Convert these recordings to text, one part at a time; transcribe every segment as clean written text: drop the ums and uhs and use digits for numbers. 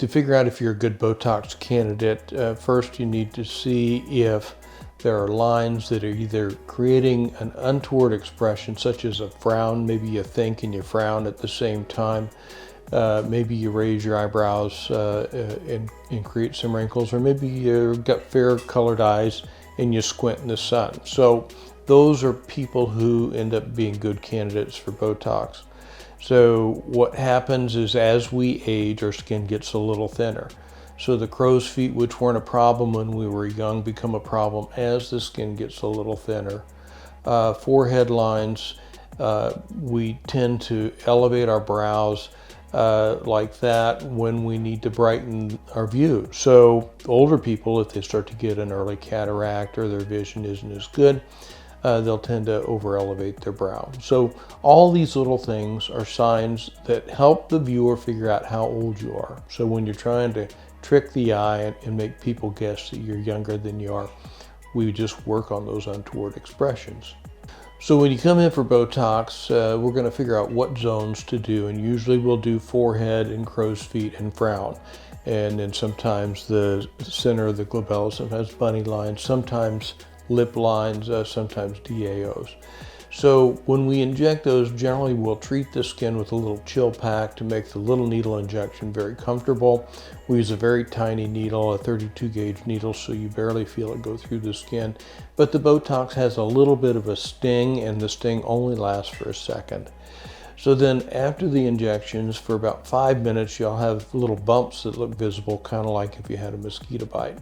To figure out if you're a good Botox candidate, first you need to see if there are lines that are either creating an untoward expression, such as a frown. Maybe you think and you frown at the same time. Maybe you raise your eyebrows and create some wrinkles, or maybe you've got fair colored eyes and you squint in the sun. So those are people who end up being good candidates for Botox. So what happens is, as we age, our skin gets a little thinner. So the crow's feet, which weren't a problem when we were young, become a problem as the skin gets a little thinner. Forehead lines, we tend to elevate our brows like that when we need to brighten our view. So older people, if they start to get an early cataract or their vision isn't as good, they'll tend to over elevate their brow. So all these little things are signs that help the viewer figure out how old you are. So when you're trying to trick the eye and make people guess that you're younger than you are, we just work on those untoward expressions. So when you come in for Botox, we're going to figure out what zones to do, and usually we'll do forehead and crow's feet and frown. And then sometimes the center of the glabella, sometimes bunny lines, sometimes lip lines, sometimes DAOs. So when we inject those, generally we'll treat the skin with a little chill pack to make the little needle injection very comfortable. We use a very tiny needle, a 32 gauge needle, so you barely feel it go through the skin. But the Botox has a little bit of a sting, and the sting only lasts for a second. So then after the injections, for about 5 minutes, you'll have little bumps that look visible, kind of like if you had a mosquito bite.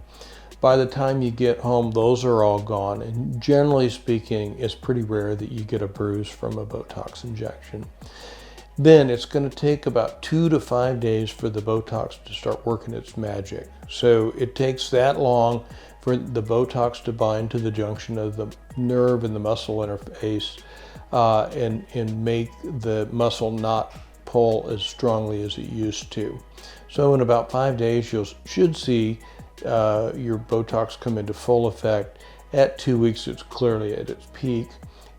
By the time you get home, those are all gone, and generally speaking, it's pretty rare that you get a bruise from a Botox injection. Then it's going to take about 2 to 5 days for the Botox to start working its magic. So it takes that long for the Botox to bind to the junction of the nerve and the muscle interface and make the muscle not pull as strongly as it used to. So in about 5 days, you should see your Botox come into full effect. At 2 weeks, it's clearly at its peak,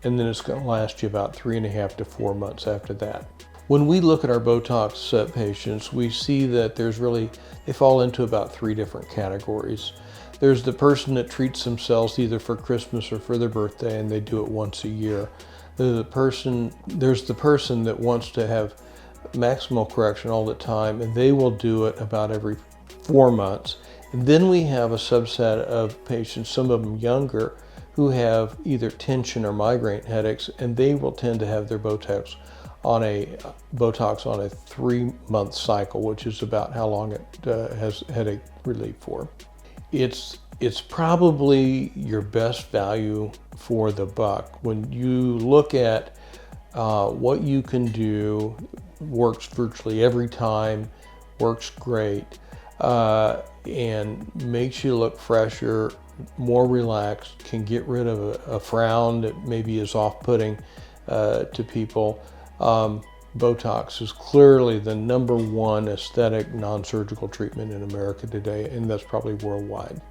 and then it's going to last you about 3.5 to 4 months after that. When we look at our Botox patients, we see that they fall into about 3 different categories. There's the person that treats themselves either for Christmas or for their birthday, and they do it once a year. There's the person that wants to have maximal correction all the time, and they will do it about every 4 months. And then we have a subset of patients, some of them younger, who have either tension or migraine headaches, and they will tend to have their Botox on a 3-month cycle, which is about how long it has headache relief for. It's probably your best value for the buck. When you look at what you can do, works virtually every time, works great, and makes you look fresher, more relaxed, can get rid of a frown that maybe is off-putting to people. Botox is clearly the #1 aesthetic non-surgical treatment in America today, and that's probably worldwide.